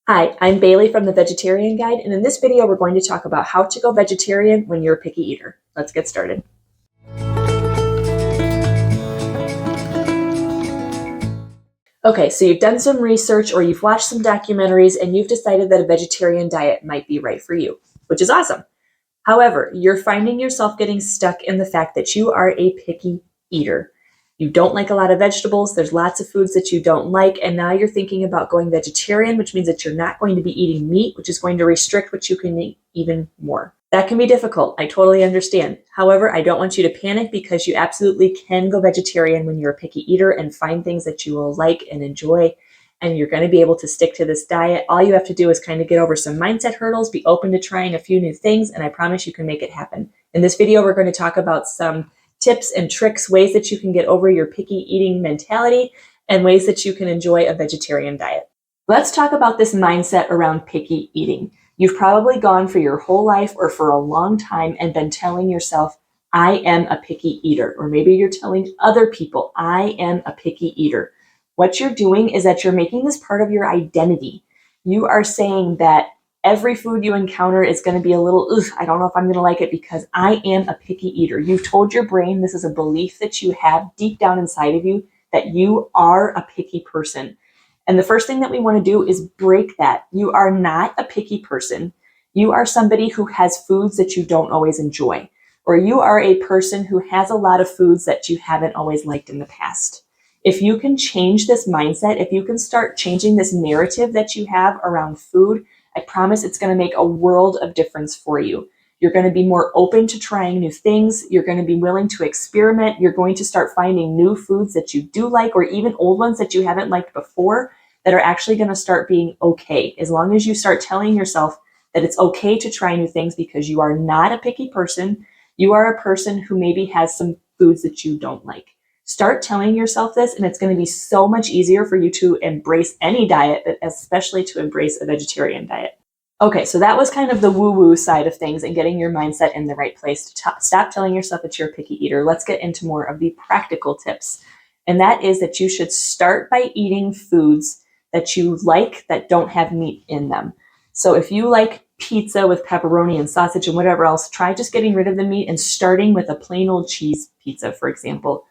Hi, I'm Bailey from the Vegetarian Guide, and in this video we're going to talk about how to go vegetarian when you're a picky eater. Let's get started. Okay, so you've done some research or you've watched some documentaries and you've decided that a vegetarian diet might be right for you, which is awesome. However, you're finding yourself getting stuck in the fact that you are a picky eater. You don't like a lot of vegetables, there's lots of foods that you don't like, and now you're thinking about going vegetarian, which means that you're not going to be eating meat, which is going to restrict what you can eat even more. That can be difficult, I totally understand. However, I don't want you to panic because you absolutely can go vegetarian when you're a picky eater and find things that you will like and enjoy, and you're going to be able to stick to this diet. All you have to do is kind of get over some mindset hurdles, be open to trying a few new things, and I promise you can make it happen. In this video, we're going to talk about some tips and tricks, ways that you can get over your picky eating mentality, and ways that you can enjoy a vegetarian diet. Let's talk about this mindset around picky eating. You've probably gone for your whole life or for a long time and been telling yourself, I am a picky eater. Or maybe you're telling other people, I am a picky eater. What you're doing is that you're making this part of your identity. You are saying that every food you encounter is going to be a little, I don't know if I'm going to like it because I am a picky eater. You've told your brain, this is a belief that you have deep down inside of you, that you are a picky person. And the first thing that we want to do is break that. You are not a picky person. You are somebody who has foods that you don't always enjoy, or you are a person who has a lot of foods that you haven't always liked in the past. If you can change this mindset, if you can start changing this narrative that you have around food, I promise it's going to make a world of difference for you. You're going to be more open to trying new things. You're going to be willing to experiment. You're going to start finding new foods that you do like, or even old ones that you haven't liked before, that are actually going to start being okay. As long as you start telling yourself that it's okay to try new things because you are not a picky person, you are a person who maybe has some foods that you don't like. Start telling yourself this, and it's going to be so much easier for you to embrace any diet, but especially to embrace a vegetarian diet. Okay, so that was kind of the woo-woo side of things and getting your mindset in the right place to stop telling yourself that you're a picky eater. Let's get into more of the practical tips. And that is that you should start by eating foods that you like that don't have meat in them. So if you like pizza with pepperoni and sausage and whatever else, try just getting rid of the meat and starting with a plain old cheese pizza, for example.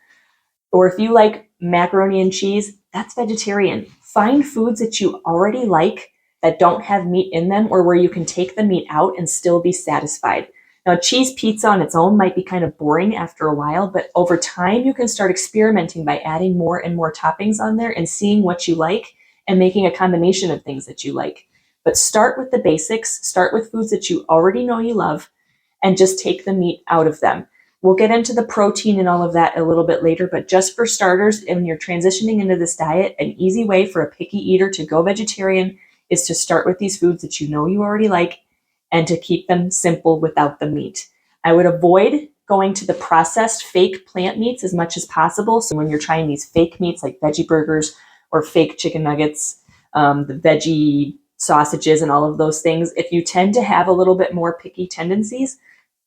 Or if you like macaroni and cheese, that's vegetarian. Find foods that you already like that don't have meat in them, or where you can take the meat out and still be satisfied. Now, cheese pizza on its own might be kind of boring after a while, but over time you can start experimenting by adding more and more toppings on there and seeing what you like and making a combination of things that you like. But start with the basics, start with foods that you already know you love, and just take the meat out of them. We'll get into the protein and all of that a little bit later, but just for starters, when you're transitioning into this diet, an easy way for a picky eater to go vegetarian is to start with these foods that you know you already like and to keep them simple without the meat. I would avoid going to the processed fake plant meats as much as possible. So when you're trying these fake meats like veggie burgers or fake chicken nuggets, the veggie sausages and all of those things, if you tend to have a little bit more picky tendencies,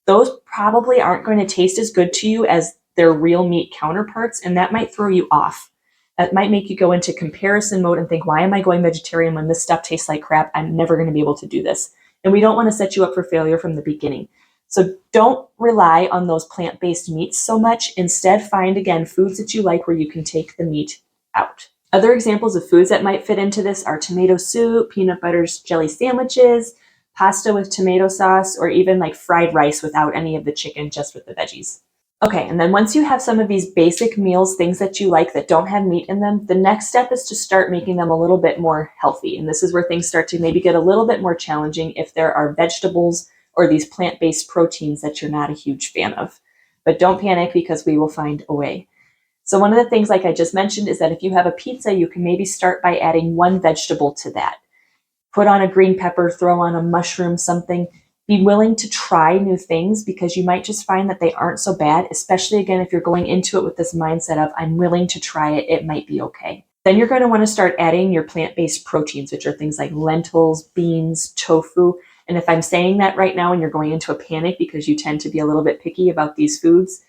those probably aren't going to taste as good to you as their real meat counterparts, and that might throw you off. That might make you go into comparison mode and think, why am I going vegetarian when this stuff tastes like crap? I'm never going to be able to do this. And we don't want to set you up for failure from the beginning. So don't rely on those plant-based meats so much. Instead, find, again, foods that you like where you can take the meat out. Other examples of foods that might fit into this are tomato soup, peanut butter jelly sandwiches, pasta with tomato sauce, or even like fried rice without any of the chicken, just with the veggies. Okay, and then once you have some of these basic meals, things that you like that don't have meat in them, the next step is to start making them a little bit more healthy. And this is where things start to maybe get a little bit more challenging if there are vegetables or these plant-based proteins that you're not a huge fan of. But don't panic because we will find a way. So one of the things, like I just mentioned, is that if you have a pizza, you can maybe start by adding one vegetable to that. Put on a green pepper, throw on a mushroom, something. Be willing to try new things because you might just find that they aren't so bad, especially again, if you're going into it with this mindset of, I'm willing to try it, it might be okay. Then you're going to want to start adding your plant-based proteins, which are things like lentils, beans, tofu. And if I'm saying that right now and you're going into a panic because you tend to be a little bit picky about these foods,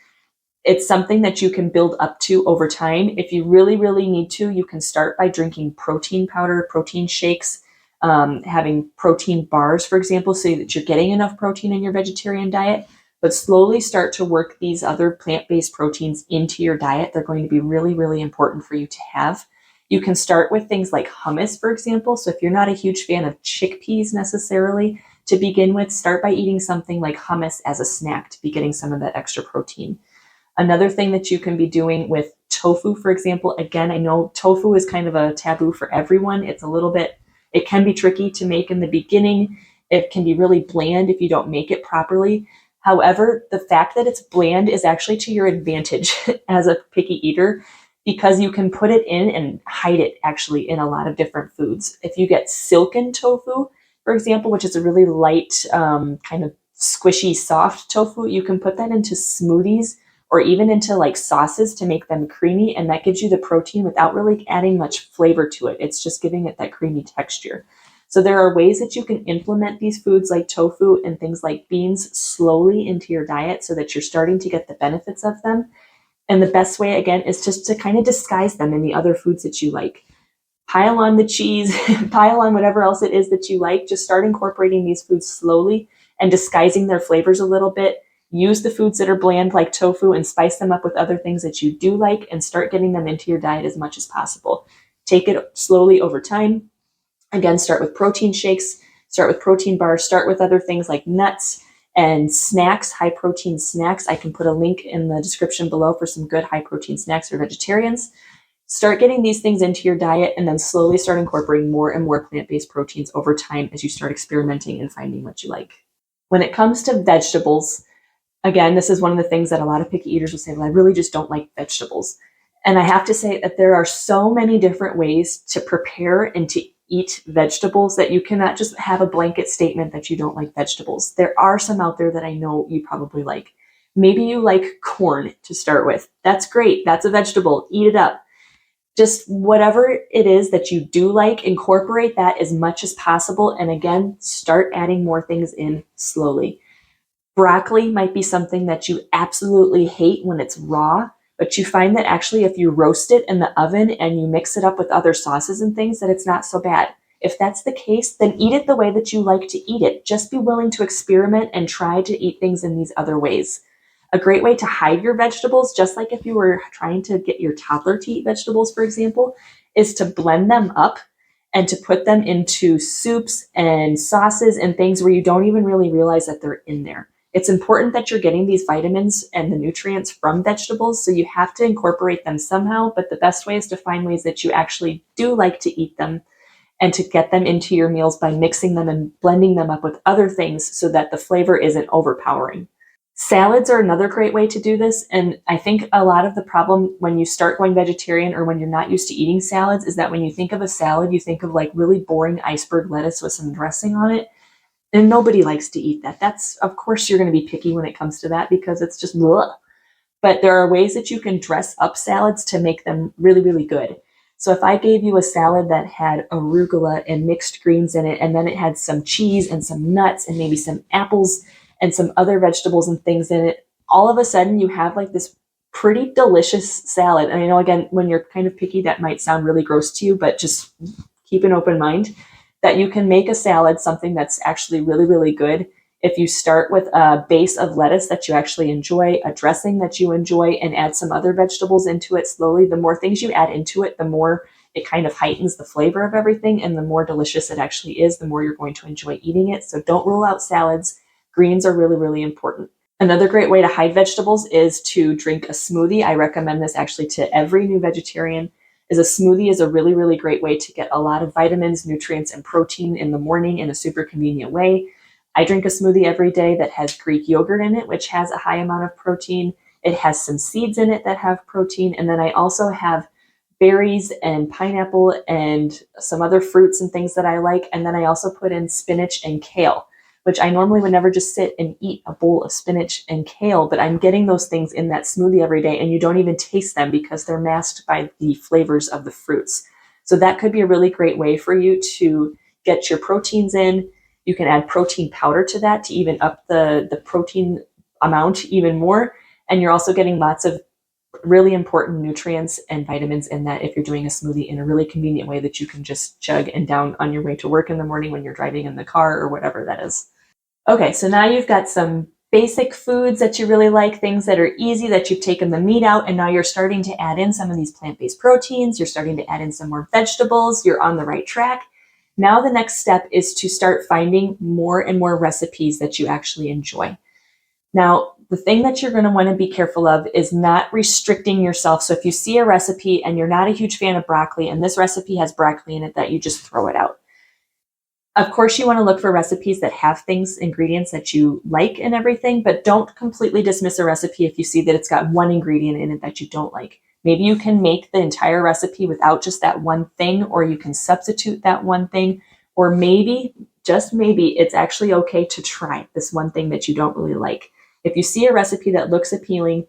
it's something that you can build up to over time. If you really, really need to, you can start by drinking protein powder, protein shakes. having protein bars, for example, so that you're getting enough protein in your vegetarian diet, but slowly start to work these other plant-based proteins into your diet. They're going to be really, really important for you to have. You can start with things like hummus, for example. So if you're not a huge fan of chickpeas necessarily, to begin with, start by eating something like hummus as a snack to be getting some of that extra protein. Another thing that you can be doing with tofu, for example, again, I know tofu is kind of a taboo for everyone. It can be tricky to make in the beginning. It can be really bland if you don't make it properly. However, the fact that it's bland is actually to your advantage as a picky eater, because you can put it in and hide it actually in a lot of different foods. If you get silken tofu, for example, which is a really light, kind of squishy, soft tofu, you can put that into smoothies or even into like sauces to make them creamy, and that gives you the protein without really adding much flavor to it. It's just giving it that creamy texture. So there are ways that you can implement these foods like tofu and things like beans slowly into your diet so that you're starting to get the benefits of them. And the best way, again, is just to kind of disguise them in the other foods that you like. Pile on the cheese, pile on whatever else it is that you like. Just start incorporating these foods slowly and disguising their flavors a little bit. Use the foods that are bland like tofu and spice them up with other things that you do like, and start getting them into your diet as much as possible. Take it slowly over time. Again, start with protein shakes, start with protein bars, start with other things like nuts and snacks, high protein snacks. I can put a link in the description below for some good high protein snacks for vegetarians. Start getting these things into your diet and then slowly start incorporating more and more plant-based proteins over time as you start experimenting and finding what you like. When it comes to vegetables, again, this is one of the things that a lot of picky eaters will say, well, I really just don't like vegetables. And I have to say that there are so many different ways to prepare and to eat vegetables that you cannot just have a blanket statement that you don't like vegetables. There are some out there that I know you probably like. Maybe you like corn to start with. That's great. That's a vegetable. Eat it up. Just whatever it is that you do like, incorporate that as much as possible. And again, start adding more things in slowly. Broccoli might be something that you absolutely hate when it's raw, but you find that actually if you roast it in the oven and you mix it up with other sauces and things, that it's not so bad. If that's the case, then eat it the way that you like to eat it. Just be willing to experiment and try to eat things in these other ways. A great way to hide your vegetables, just like if you were trying to get your toddler to eat vegetables, for example, is to blend them up and to put them into soups and sauces and things where you don't even really realize that they're in there. It's important that you're getting these vitamins and the nutrients from vegetables, so you have to incorporate them somehow, but the best way is to find ways that you actually do like to eat them and to get them into your meals by mixing them and blending them up with other things so that the flavor isn't overpowering. Salads are another great way to do this, and I think a lot of the problem when you start going vegetarian or when you're not used to eating salads is that when you think of a salad, you think of like really boring iceberg lettuce with some dressing on it. And nobody likes to eat that. That's, of course, you're going to be picky when it comes to that because it's just bleh. But there are ways that you can dress up salads to make them really, really good. So if I gave you a salad that had arugula and mixed greens in it, and then it had some cheese and some nuts and maybe some apples and some other vegetables and things in it, all of a sudden you have like this pretty delicious salad. And I know, again, when you're kind of picky, that might sound really gross to you, but just keep an open mind that you can make a salad something that's actually really, really good if you start with a base of lettuce that you actually enjoy, a dressing that you enjoy, and add some other vegetables into it slowly. The more things you add into it, the more it kind of heightens the flavor of everything, and the more delicious it actually is, the more you're going to enjoy eating it. So don't rule out salads. Greens are really, really important. Another great way to hide vegetables is to drink a smoothie. I recommend this actually to every new vegetarian. A smoothie is a really, really great way to get a lot of vitamins, nutrients, and protein in the morning in a super convenient way. I drink a smoothie every day that has Greek yogurt in it, which has a high amount of protein. It has some seeds in it that have protein. And then I also have berries and pineapple and some other fruits and things that I like. And then I also put in spinach and kale, which I normally would never just sit and eat a bowl of spinach and kale, but I'm getting those things in that smoothie every day, and you don't even taste them because they're masked by the flavors of the fruits. So that could be a really great way for you to get your proteins in. You can add protein powder to that to even up the protein amount even more. And you're also getting lots of really important nutrients and vitamins in that if you're doing a smoothie in a really convenient way that you can just chug and down on your way to work in the morning when you're driving in the car or whatever that is. Okay, so now you've got some basic foods that you really like, things that are easy, that you've taken the meat out, and now you're starting to add in some of these plant-based proteins. You're starting to add in some more vegetables. You're on the right track. Now the next step is to start finding more and more recipes that you actually enjoy. Now, the thing that you're going to want to be careful of is not restricting yourself. So if you see a recipe and you're not a huge fan of broccoli and this recipe has broccoli in it, that you just throw it out. Of course, you want to look for recipes that have things, ingredients that you like and everything, but don't completely dismiss a recipe if you see that it's got one ingredient in it that you don't like. Maybe you can make the entire recipe without just that one thing, or you can substitute that one thing, or maybe, just maybe, it's actually okay to try this one thing that you don't really like. If you see a recipe that looks appealing,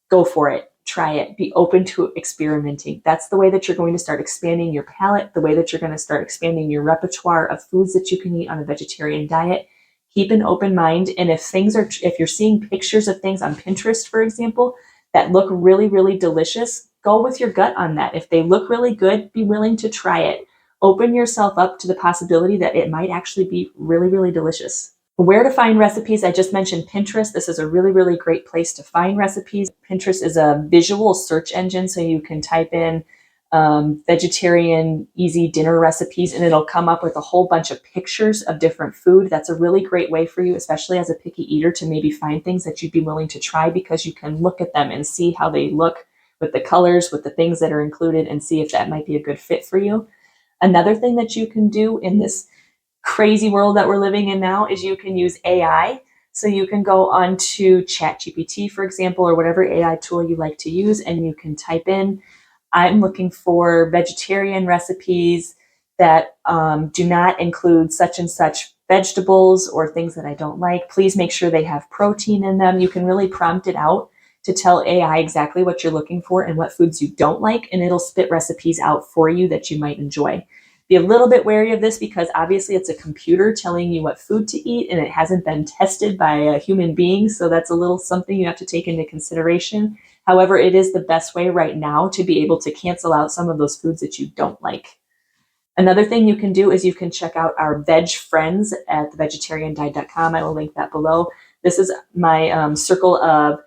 go for it. Try it. Be open to experimenting. That's the way that you're going to start expanding your palate, the way that you're going to start expanding your repertoire of foods that you can eat on a vegetarian diet. Keep an open mind. And if you're seeing pictures of things on Pinterest, for example, that look really, really delicious, go with your gut on that. If they look really good, be willing to try it. Open yourself up to the possibility that it might actually be really, really delicious. Where to find recipes? I just mentioned Pinterest. This is a really, really great place to find recipes. Pinterest is a visual search engine, so you can type in vegetarian easy dinner recipes and it'll come up with a whole bunch of pictures of different food. That's a really great way for you, especially as a picky eater, to maybe find things that you'd be willing to try because you can look at them and see how they look with the colors, with the things that are included, and see if that might be a good fit for you. Another thing that you can do in this crazy world that we're living in now is you can use AI. So you can go onto ChatGPT, for example, or whatever AI tool you like to use, and you can type in, I'm looking for vegetarian recipes that do not include such and such vegetables or things that I don't like. Please make sure they have protein in them. You can really prompt it out to tell AI exactly what you're looking for and what foods you don't like, and it'll spit recipes out for you that you might enjoy. Be a little bit wary of this because obviously it's a computer telling you what food to eat and it hasn't been tested by a human being. So that's a little something you have to take into consideration. However, it is the best way right now to be able to cancel out some of those foods that you don't like. Another thing you can do is you can check out our veg friends at thevegetariandiet.com. I will link that below. This is my circle of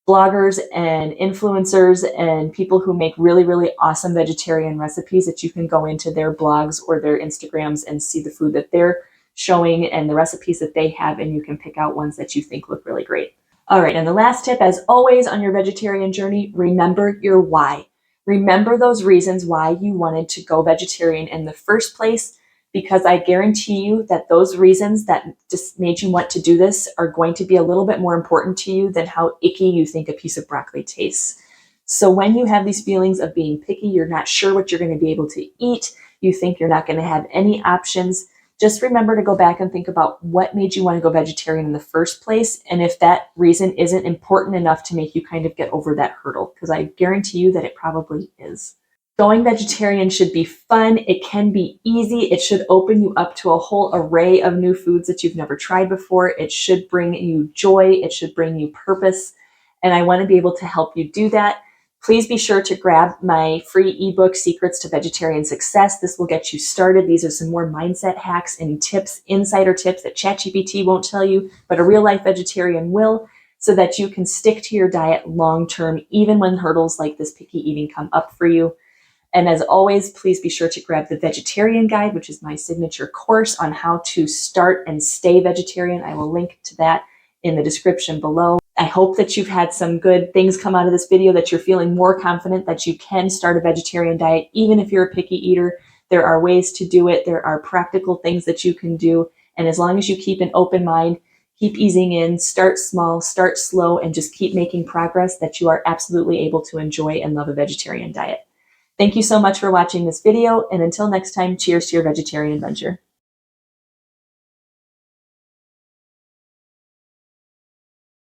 bloggers and influencers and people who make really, really awesome vegetarian recipes that you can go into their blogs or their Instagrams and see the food that they're showing and the recipes that they have, and you can pick out ones that you think look really great. All right, and the last tip, as always on your vegetarian journey, remember your why. Remember those reasons why you wanted to go vegetarian in the first place, because I guarantee you that those reasons that just made you want to do this are going to be a little bit more important to you than how icky you think a piece of broccoli tastes. So when you have these feelings of being picky, you're not sure what you're going to be able to eat, you think you're not going to have any options, just remember to go back and think about what made you want to go vegetarian in the first place, and if that reason isn't important enough to make you kind of get over that hurdle, because I guarantee you that it probably is. Going vegetarian should be fun. It can be easy. It should open you up to a whole array of new foods that you've never tried before. It should bring you joy. It should bring you purpose. And I want to be able to help you do that. Please be sure to grab my free ebook, Secrets to Vegetarian Success. This will get you started. These are some more mindset hacks and tips, insider tips that ChatGPT won't tell you, but a real life vegetarian will, so that you can stick to your diet long term, even when hurdles like this picky eating come up for you. And as always, please be sure to grab the Vegetarian Guide, which is my signature course on how to start and stay vegetarian. I will link to that in the description below. I hope that you've had some good things come out of this video, that you're feeling more confident that you can start a vegetarian diet, even if you're a picky eater. There are ways to do it. There are practical things that you can do. And as long as you keep an open mind, keep easing in, start small, start slow, and just keep making progress, that you are absolutely able to enjoy and love a vegetarian diet. Thank you so much for watching this video, and until next time, cheers to your vegetarian adventure.